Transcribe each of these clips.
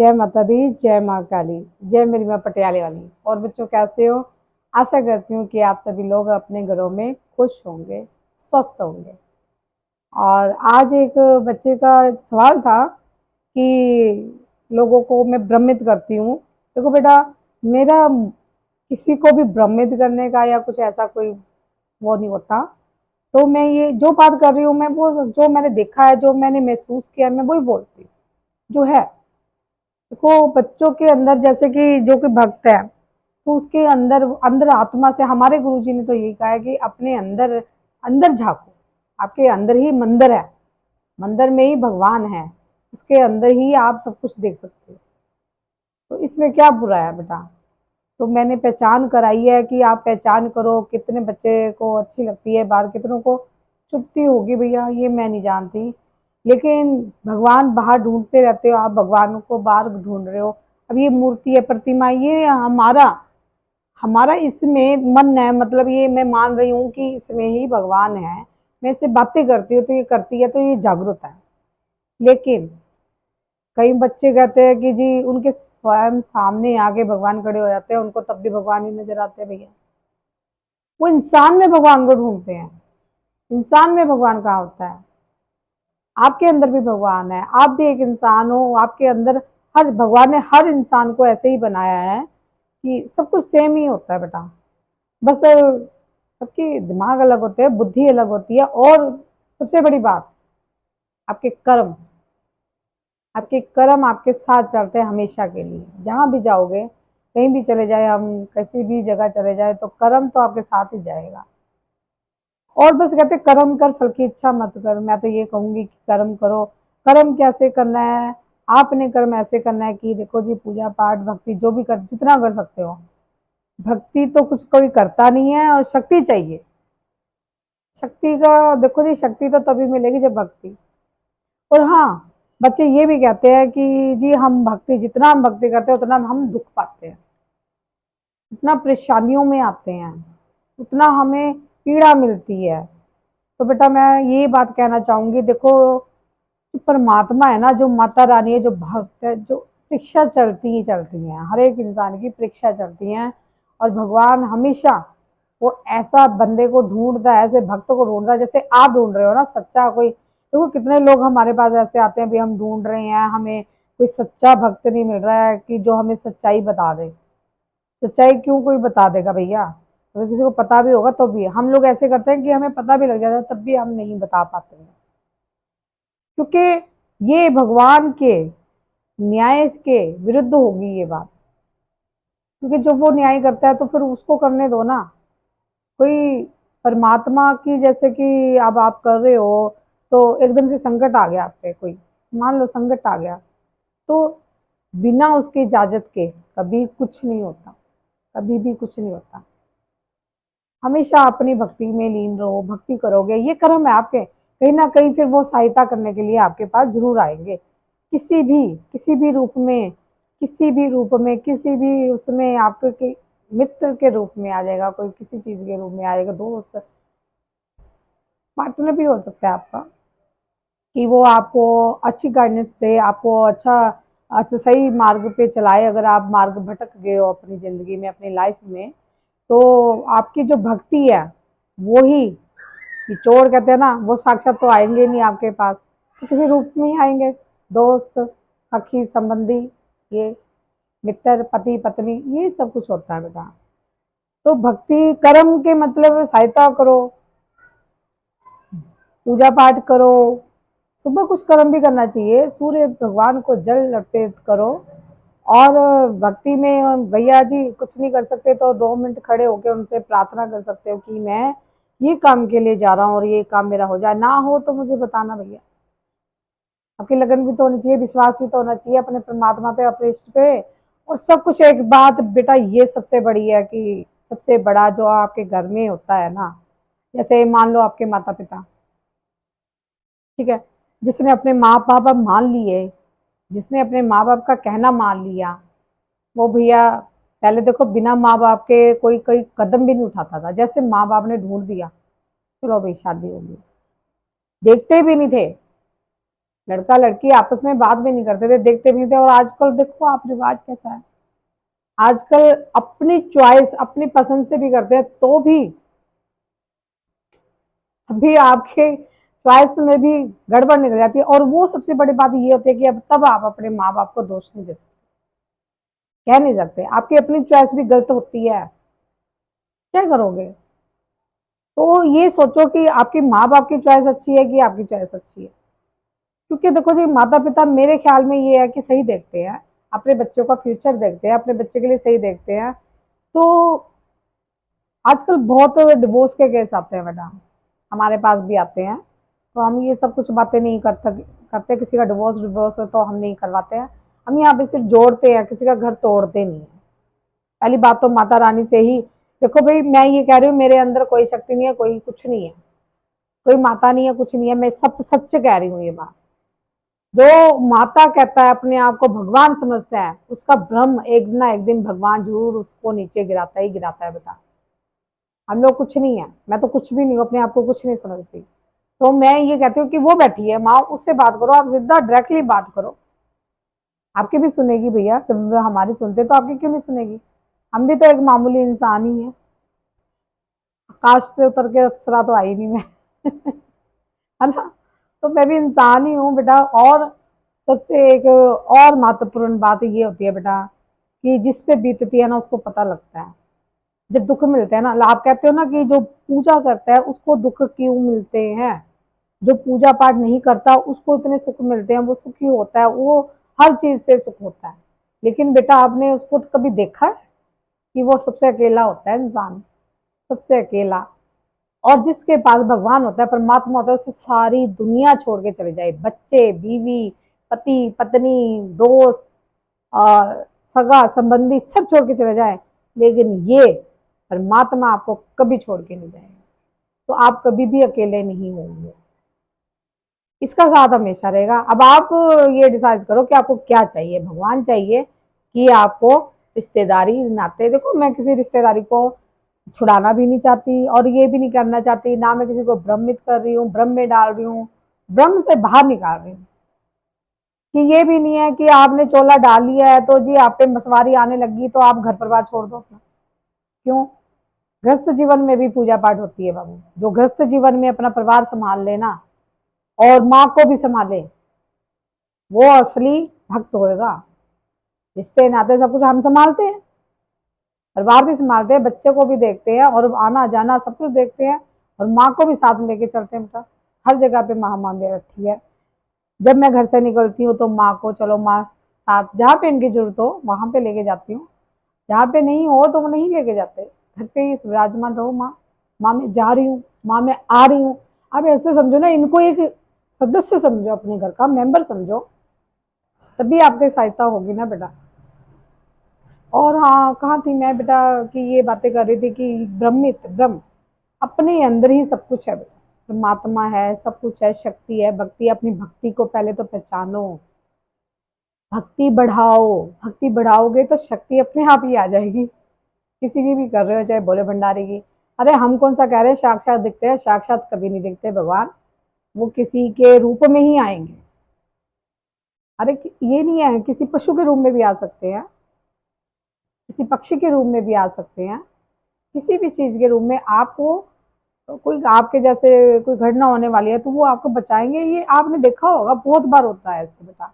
जय माता दी, जय माँ काली, जय मेरी माँ पटियाले वाली। और बच्चों कैसे हो? आशा करती हूँ कि आप सभी लोग अपने घरों में खुश होंगे, स्वस्थ होंगे। और आज एक बच्चे का एक सवाल था कि लोगों को मैं भ्रमित करती हूँ। देखो बेटा, मेरा किसी को भी भ्रमित करने का या कुछ ऐसा कोई वो नहीं होता। तो मैं ये जो बात कर रही हूँ, मैं वो जो मैंने देखा है, जो मैंने महसूस किया है, मैं वही बोलती हूँ जो है। देखो, बच्चों के अंदर जैसे कि जो कि भक्त है, तो उसके अंदर अंदर आत्मा से हमारे गुरुजी ने तो यही कहा है कि अपने अंदर अंदर झांको। आपके अंदर ही मंदिर है, मंदिर में ही भगवान है, उसके अंदर ही आप सब कुछ देख सकते हो। तो इसमें क्या बुरा है बेटा? तो मैंने पहचान कराई है कि आप पहचान करो। कितने बच्चे को अच्छी लगती है बात, कितनों को चुभती होगी भैया, ये मैं नहीं जानती। लेकिन भगवान बाहर ढूंढते रहते हो, आप भगवान को बाहर ढूंढ रहे हो। अब ये मूर्ति है, प्रतिमा, ये हमारा हमारा इसमें मन है, मतलब ये मैं मान रही हूँ कि इसमें ही भगवान है। मैं इससे बातें करती हूँ तो ये करती है, तो ये जागरूक है। लेकिन कई बच्चे कहते हैं कि जी उनके स्वयं सामने आगे भगवान खड़े हो जाते हैं, उनको तब भी भगवान ही नजर आते हैं भैया। वो इंसान में भगवान को ढूंढते हैं। इंसान में भगवान कहाँ होता है? आपके अंदर भी भगवान है, आप भी एक इंसान हो। आपके अंदर हर भगवान ने हर इंसान को ऐसे ही बनाया है कि सब कुछ सेम ही होता है बेटा। बस सबकी दिमाग अलग होते हैं, बुद्धि अलग होती है। और सबसे बड़ी बात, आपके कर्म, आपके कर्म आपके साथ चलते हैं हमेशा के लिए। जहां भी जाओगे, कहीं भी चले जाए, हम किसी भी जगह चले जाए, तो कर्म तो आपके साथ ही जाएगा। और बस कहते कर्म कर, फल की इच्छा मत कर। मैं तो ये कहूंगी कि कर्म करो। कर्म कैसे करना है? आपने कर्म ऐसे करना है कि देखो जी, पूजा पाठ भक्ति जो भी कर, जितना कर सकते हो। भक्ति तो कुछ कोई करता नहीं है, और शक्ति चाहिए। शक्ति का देखो जी, शक्ति तो तभी मिलेगी जब भक्ति। और हाँ, बच्चे ये भी कहते हैं कि जी हम भक्ति, जितना हम भक्ति करते हैं उतना हम दुख पाते हैं, उतना परेशानियों में आते हैं, उतना हमें पीड़ा मिलती है। तो बेटा मैं ये बात कहना चाहूंगी, देखो जो परमात्मा है ना, जो माता रानी है, जो भक्त है, जो परीक्षा चलती ही चलती है, हर एक इंसान की परीक्षा चलती है। और भगवान हमेशा वो ऐसा बंदे को ढूंढता है, ऐसे भक्त को ढूंढता है जैसे आप ढूंढ रहे हो ना, सच्चा कोई। देखो कितने लोग हमारे पास ऐसे आते हैं, भी हम ढूंढ रहे हैं, हमें कोई सच्चा भक्त नहीं मिल रहा है कि जो हमें सच्चाई बता दे। सच्चाई क्यों कोई बता देगा भैया? अगर किसी को पता भी होगा तो भी हम लोग ऐसे करते हैं कि हमें पता भी लग जाता है, तब भी हम नहीं बता पाते हैं। क्योंकि ये भगवान के न्याय के विरुद्ध होगी ये बात। क्योंकि जब वो न्याय करता है तो फिर उसको करने दो ना। कोई परमात्मा की, जैसे कि अब आप कर रहे हो, तो एकदम से संकट आ गया आप पे, कोई मान लो संकट आ गया, तो बिना उसकी इजाजत के कभी कुछ नहीं होता, कभी भी कुछ नहीं होता। हमेशा अपनी भक्ति में लीन रहो, भक्ति करोगे, ये कर्म है आपके, कहीं ना कहीं फिर वो सहायता करने के लिए आपके पास जरूर आएंगे। किसी भी रूप में, किसी भी रूप में, किसी भी उसमें आपके मित्र के रूप में आ जाएगा, कोई किसी चीज के रूप में आएगा, दोस्त, पार्टनर भी हो सकता है आपका, कि वो आपको अच्छी गाइडेंस दे, आपको अच्छा अच्छा सही मार्ग पे चलाए। अगर आप मार्ग भटक गए हो अपनी जिंदगी में, अपनी लाइफ में, तो आपकी जो भक्ति है वो ही निचोड़, कहते हैं ना, वो साक्षात तो आएंगे नहीं आपके पास, तो किसी रूप में ही आएंगे। दोस्त, सखी, संबंधी, ये मित्र, पति पत्नी, ये सब कुछ होता है बेटा। तो भक्ति कर्म के मतलब सहायता करो, पूजा पाठ करो, सुबह कुछ कर्म भी करना चाहिए, सूर्य भगवान को जल अर्पित करो। और भक्ति में भैया जी कुछ नहीं कर सकते तो 2 मिनट खड़े होकर उनसे प्रार्थना कर सकते हो कि मैं ये काम के लिए जा रहा हूँ और ये काम मेरा हो जाए। ना हो तो मुझे बताना भैया। आपकी लगन भी तो होनी चाहिए, विश्वास भी तो होना चाहिए अपने परमात्मा पे, अपने इष्ट पे। और सब कुछ, एक बात बेटा ये सबसे बड़ी है कि सबसे बड़ा जो आपके घर में होता है ना, जैसे मान लो आपके माता पिता, ठीक है, जिसने अपने माँ बाप मान लिए, जिसने अपने माँ बाप का कहना मान लिया, वो भैया पहले देखो बिना माँ बाप के कोई कोई कदम भी नहीं उठाता था। जैसे माँ बाप ने ढूंढ दिया, चलो भाई शादी होगी, देखते भी नहीं थे, लड़का लड़की आपस में बात भी नहीं करते थे, देखते भी नहीं थे। और आजकल देखो आप रिवाज कैसा है, आजकल अपनी चॉइस अपनी पसंद से भी करते हैं, तो भी अभी आपके चॉइस में भी गड़बड़ निकल जाती है। और वो सबसे बड़ी बात ये होती है कि अब तब आप अपने माँ बाप को दोष नहीं दे सकते, कह नहीं सकते, आपकी अपनी चॉइस भी गलत होती है, क्या करोगे। तो ये सोचो कि आपकी माँ बाप की चॉइस अच्छी है कि आपकी चॉइस अच्छी है। क्योंकि देखो जी, माता पिता मेरे ख्याल में ये है कि सही देखते हैं, अपने बच्चों का फ्यूचर देखते हैं, अपने बच्चे के लिए सही देखते हैं। तो आजकल बहुत डिवोर्स के केस आते हैं बेटा, हमारे पास भी आते हैं। तो हम ये सब कुछ बातें नहीं करते, किसी का डिवोर्स डिवोर्स हो तो हम नहीं करवाते हैं। हम यहाँ पे सिर्फ जोड़ते हैं, किसी का घर तोड़ते नहीं है। पहली बात तो माता रानी से ही, देखो भाई मैं ये कह रही हूँ, मेरे अंदर कोई शक्ति नहीं है, कोई कुछ नहीं है, कोई माता नहीं है, कुछ नहीं है, मैं सब सच कह रही हूँ ये बात। जो माता कहता है, अपने आप को भगवान समझता है, उसका भ्रम एक ना एक दिन भगवान जरूर उसको नीचे गिराता ही गिराता है बेटा। हम लोग कुछ नहीं है, मैं तो कुछ भी नहीं हूँ, अपने आप को कुछ नहीं समझती। तो मैं ये कहती हूँ कि वो बैठी है माँ, उससे बात करो, आप सीधा डायरेक्टली बात करो, आपकी भी सुनेगी भैया। जब हमारी सुनते तो आपकी क्यों नहीं सुनेगी। हम भी तो एक मामूली इंसान ही है, आकाश से उतर के अप्सरा तो आई नहीं मैं है ना। तो मैं भी इंसान ही हूँ बेटा। और सबसे एक और महत्वपूर्ण बात ये होती है बेटा कि जिस पे बीतती है ना उसको पता लगता है। जब दुख मिलते हैं ना, आप कहते हो ना कि जो पूजा करता है उसको दुख क्यों मिलते हैं, जो पूजा पाठ नहीं करता उसको इतने सुख मिलते हैं, वो सुखी होता है, वो हर चीज से सुख होता है। लेकिन बेटा आपने उसको कभी देखा है कि वो सबसे अकेला होता है इंसान, सबसे अकेला। और जिसके पास भगवान होता है, परमात्मा होता है, उसे सारी दुनिया छोड़ के चले जाए, बच्चे बीवी पति पत्नी दोस्त सगा संबंधी सब छोड़ के चले जाए, लेकिन ये परमात्मा आपको कभी छोड़ के नहीं जाएगा। तो आप कभी भी अकेले नहीं होंगे, इसका साथ हमेशा रहेगा। अब आप ये डिसाइड करो कि आपको क्या चाहिए, भगवान चाहिए कि आपको रिश्तेदारी नाते। देखो मैं किसी रिश्तेदारी को छुड़ाना भी नहीं चाहती और ये भी नहीं करना चाहती, ना मैं किसी को भ्रमित कर रही हूँ, भ्रम में डाल रही हूँ, भ्रम से बाहर निकाल रही हूँ। कि ये भी नहीं है कि आपने चोला डाल लिया है तो जी आप पे मसवारी आने लगी तो आप घर परिवार छोड़ दो अपना। क्यों, गृहस्थ जीवन में भी पूजा पाठ होती है बाबू। जो गृहस्थ जीवन में अपना परिवार संभाल लेना और माँ को भी संभाले, वो असली भक्त होएगा। रिश्ते नाते सब कुछ हम संभालते हैं, परिवार भी संभालते हैं, बच्चे को भी देखते हैं और आना जाना सब कुछ देखते हैं, और माँ को भी साथ लेके चलते हैं बेटा। हर जगह पे माँ माँ दे रखी है। जब मैं घर से निकलती हूँ तो माँ को, चलो माँ साथ, जहाँ पे इनकी जरूरत हो वहां पे लेके जाती हूँ, जहाँ पे नहीं हो तो वो नहीं लेके जाते, घर पे ही विराजमान रहो माँ। माँ मैं जा रही हूँ, माँ मैं आ रही हूँ। अब ऐसे समझो ना, इनको एक सदस्य समझो, अपने घर का मेंबर समझो, तभी आपकी सहायता होगी ना बेटा। और हाँ, कहाँ थी मैं बेटा कि ये बातें कर रही थी कि ब्रह्मित ब्रह्म अपने अंदर ही सब कुछ है बेटा, परमात्मा है, सब कुछ है, शक्ति है, भक्ति। अपनी भक्ति को पहले तो पहचानो, भक्ति बढ़ाओ, भक्ति बढ़ाओगे तो शक्ति अपने आप ही आ जाएगी। किसी की भी कर रहे हो, चाहे भोले भंडारी की। अरे हम कौन सा कह रहे हैं साक्षात दिखते हैं, साक्षात कभी नहीं दिखते भगवान, वो किसी के रूप में ही आएंगे। अरे ये नहीं है, किसी पशु के रूप में भी आ सकते हैं, किसी पक्षी के रूप में भी आ सकते हैं, किसी भी चीज के रूप में। आपको कोई आपके जैसे कोई घटना होने वाली है तो वो आपको बचाएंगे, ये आपने देखा होगा, बहुत बार होता है ऐसे बेटा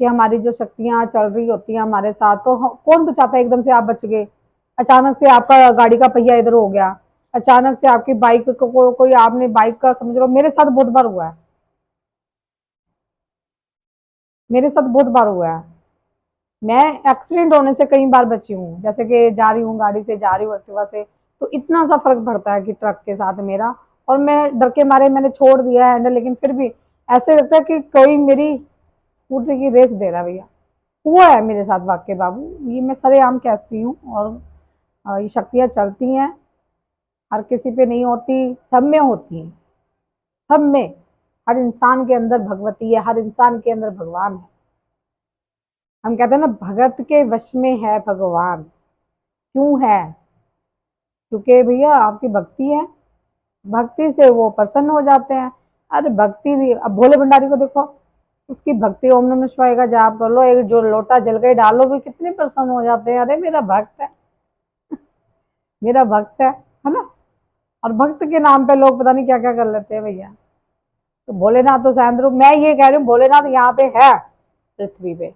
कि हमारी जो शक्तियां चल रही होती हैं हमारे साथ, तो कौन बचाता है। एकदम से आप बच गए, अचानक से आपका गाड़ी का पहिया इधर हो गया, अचानक से आपकी बाइक को कोई आपने बाइक का, समझ लो मेरे साथ बहुत बार हुआ है, मेरे साथ बहुत बार हुआ है। मैं एक्सीडेंट होने से कई बार बची हूँ, जैसे कि जा रही हूँ गाड़ी से, जा रही हूँ एक्टिवा से, तो इतना सा फर्क पड़ता है कि ट्रक के साथ मेरा, और मैं डर के मारे मैंने छोड़ दिया है हैंडल, लेकिन फिर भी ऐसे लगता है कि कोई मेरी स्कूटर की रेस दे रहा है भैया। हुआ है मेरे साथ वाक्य बाबू, ये मैं सरेआम कहती हूँ। और ये शक्तियाँ चलती हैं, हर किसी पे नहीं होती, सब में होती हैं, सब में। हर इंसान के अंदर भगवती है, हर इंसान के अंदर भगवान है। हम कहते हैं ना, भगत के वश में है भगवान। क्यों है, क्योंकि भैया आपकी भक्ति है, भक्ति से वो प्रसन्न हो जाते हैं। अरे भक्ति भी, अब भोले भंडारी को देखो, उसकी भक्ति ओम नमः शिवाय का जाप कर लो, एक जो लोटा जल गई डालो भी, कितने प्रसन्न हो जाते हैं, अरे मेरा भक्त है, मेरा भक्त है ना। और भक्त के नाम पे लोग पता नहीं क्या क्या कर लेते हैं भैया। तो भोलेनाथ तो शांत रूप, मैं ये कह रही हूँ भोलेनाथ यहाँ पे है पृथ्वी पे,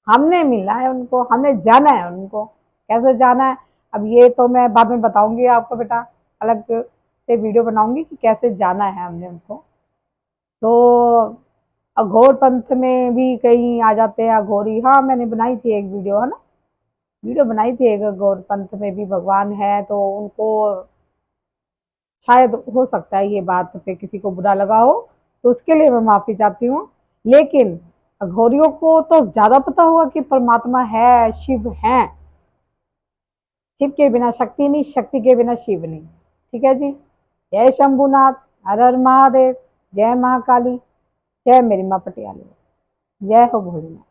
हमने मिला है उनको, हमने जाना है उनको। कैसे जाना है, अब ये तो मैं बाद में बताऊंगी आपको बेटा, अलग से वीडियो बनाऊंगी कि कैसे जाना है हमने उनको। तो अघोर पंथ में भी कहीं आ जाते हैं अघोरी, हाँ मैंने बनाई थी एक वीडियो, है ना, वीडियो बनाई थी एक, अघोर पंथ में भी भगवान है, तो उनको शायद हो सकता है ये बात पे किसी को बुरा लगा हो, तो उसके लिए मैं माफी चाहती हूँ। लेकिन अघोरियों को तो ज्यादा पता होगा कि परमात्मा है, शिव है, शिव के बिना शक्ति नहीं, शक्ति के बिना शिव नहीं। ठीक है जी। जय शंभुनाथ, हर हर महादेव, जय महाकाली, जय मेरी माँ पटियाली, जय हो भोलेनाथ।